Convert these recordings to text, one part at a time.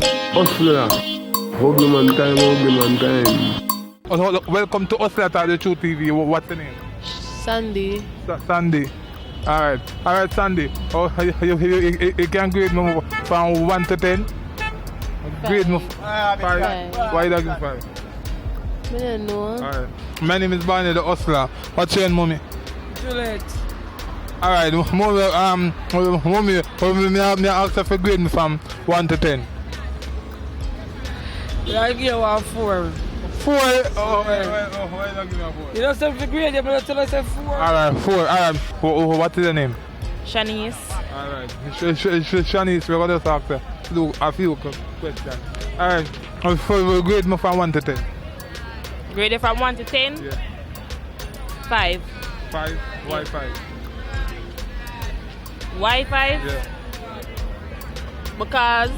Hustler. Huggy man time. Oh, welcome to Hustler at the True TV. What's the name? Sandy. Sandy. Alright, Sandy. Oh, you can grade me from 1 to 10? Grade me 5. Why you give 5? I don't know. Alright. My name is Barney the Hustler. What's your name, mommy? Juliet. Alright, mommy, me ask her for grade me from 1 to 10. I give you a 4. 4? Why you not give me a 4? You don't say for grade, you don't tell us a 4. Alright, 4. Alright, what is the name? Shanice. Alright, Shanice, we're going to talk to do a few questions. Alright, for grade me from 1 to 10. Grade from 1 to 10? Yeah. 5. 5? Why 5? Why 5? Yeah. Because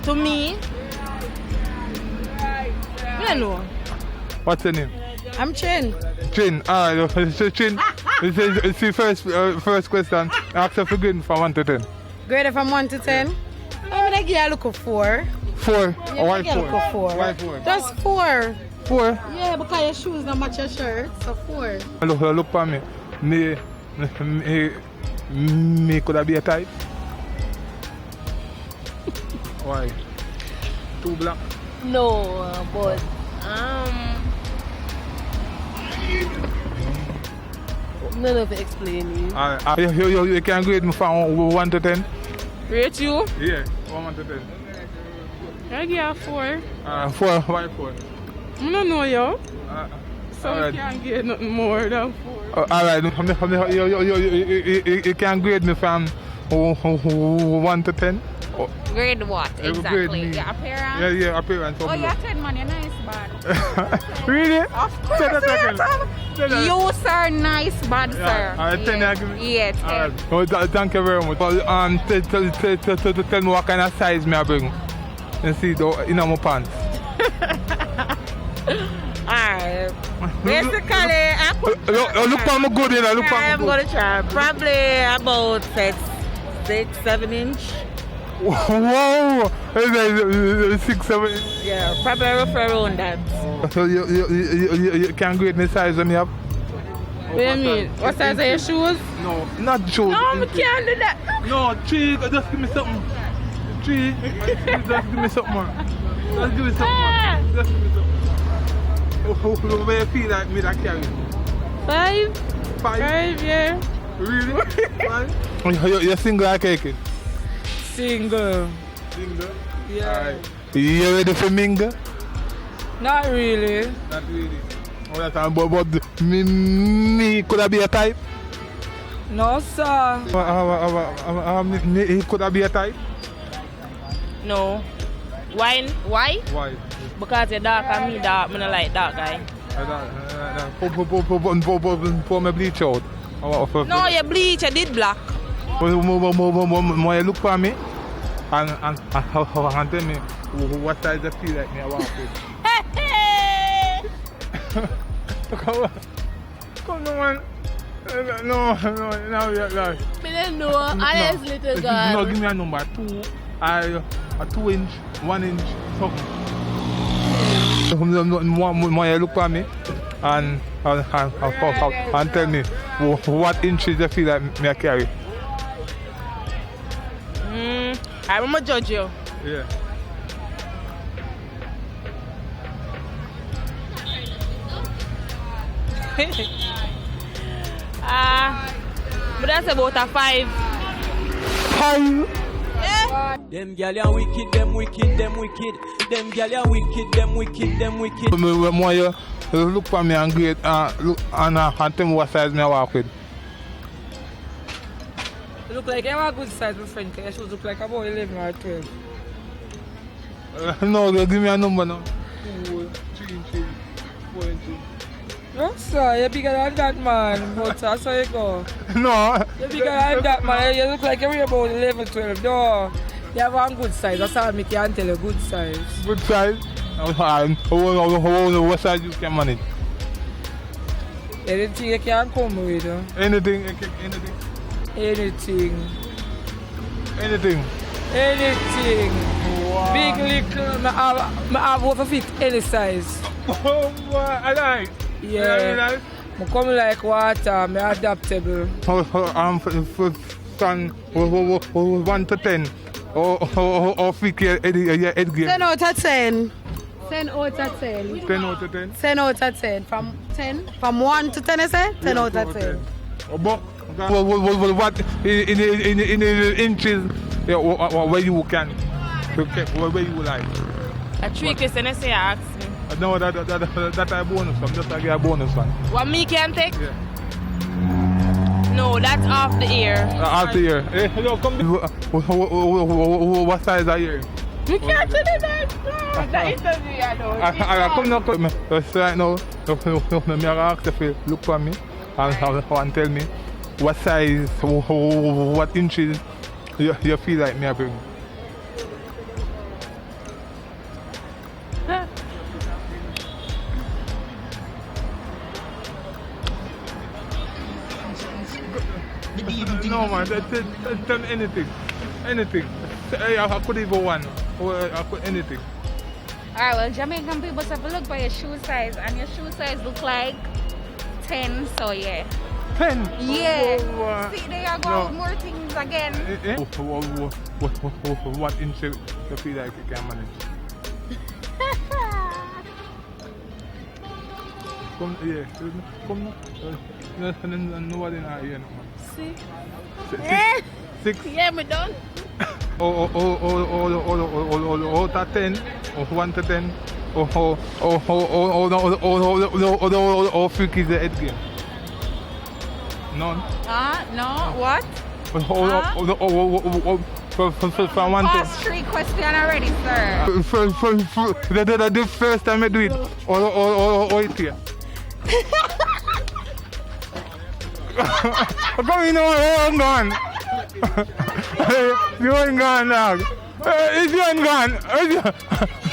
to me, I don't know. What's your name? I'm Chin. Chin. Alright, Chin. It's the first question. Ask her for grade me from 1 to 10. Grade from 1 to 10? I'm going to give you a look of 4. 4? Yeah, Why I give you a look of 4. 4? Why 4? Just 4. 4? Yeah, because your shoes don't match your shirt, so 4. Look for me. Me could have be a type. Why? Too black. No, but none of it explaining. You can grade me from 1 to 10? Rate you? Yeah, 1 to 10. I give you 4. 4? Why 4? I don't know you. So Alright. you can't get nothing more than 4. Alright, you can grade me from 1 to 10? Grade what exactly? Grade me. Your appearance? Yeah, appearance. Oh, you're 10 man, you're nice, bad. Really? Of course, you sir, nice, bad sir. Alright, 10 you give me? Yeah, 10. Alright. Oh, thank you very much. Tell me what kind of size me I bring. You see, in my pants. Alright. Basically, Look for me good, you know. Look for me I'm good. going to try probably about 6-7 inch. Wow! 6, 7. Yeah, probably rough around that. So you can grade me size when me up? What do you mean? What size are your shoes? No, not shoes. No, I can't do that. No, 3, just give me something. 3, just give me something more. Just give me something more. Just give me something. Where you feel like me that carry? 5? 5? Yeah. Really? 5? You're single or taken? Single. Single? Yeah. Alright. You ready for mingle? Not really. Not really. Oh, that's but me could I be a type? No, sir. He could I be a type? No. Why? Why? Because you're dark and me dark. I don't like dark guy. Pour me bleach out. No, you bleach. I did black. When you look for me and tell me what size you feel like me I walk with. Come on. No. I don't know. Honest little girl. No, give me a number 2. A 2 inch, 1 inch, something. When you look for me and tell me what inches you feel like me I carry. I'm gonna judge you. Yeah. But that's about a 5. 5? Yeah. Them gyal ya wicked, them wicked. Them gyal ya wicked, them wicked. When you look for me and grade look and tell me what size me I walk with. You look like you have a good size, my friend, because your shoes look like about 11 or 12. No, give me a number now. 2, 3 inches, 4 inches. No, sir, you're bigger than that, man. But that's how you go. No. You're bigger than that, man. You look like you're about 11, 12. No, you have one good size. That's all I can tell you, good size. Good size? What size you can manage? Anything you can come with. Anything? Anything. Anything? Anything. Big, little, I have over fit any size. Oh, boy, I like. Yeah. I come like water, I'm adaptable. For son, 1 to 10. Or freak your head game. 10 out of 10. 10 out of 10. 10 out of 10. 10 out of 10. From 10? From 1 to 10, I say? 10 out of 10. But what in the inches where you can, where you like? A trick is an essay ask me. No, that a bonus one. Just like a bonus one. What me can take? Yeah. No, that's off the ear. After here. Hey, hello, come. What size are you? You can't tell me that. That interview, I know. I come now. Right now, me ask if you look for me and tell me what size, what inches you feel like me bring. No man, tell me anything. Anything. I could even one. Or I could anything. Alright, well, Jamaican people have to look by your shoe size, and your shoe size look like 10, so yeah. 10? Yeah. Oh, See, there you go, more things again. What inch you feel like you can manage? Come, yeah. Come now. Nobody in here no man. 6. 6? Yeah, me done. Out of 10, or 1 to 10, or freak is the head game. None. No, what? From 1 to. Ask 3 questions already, sir. The first time I do it, or it here. Come in, I'm gone. You ain't gone, dog. If you ain't gone,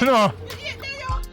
no.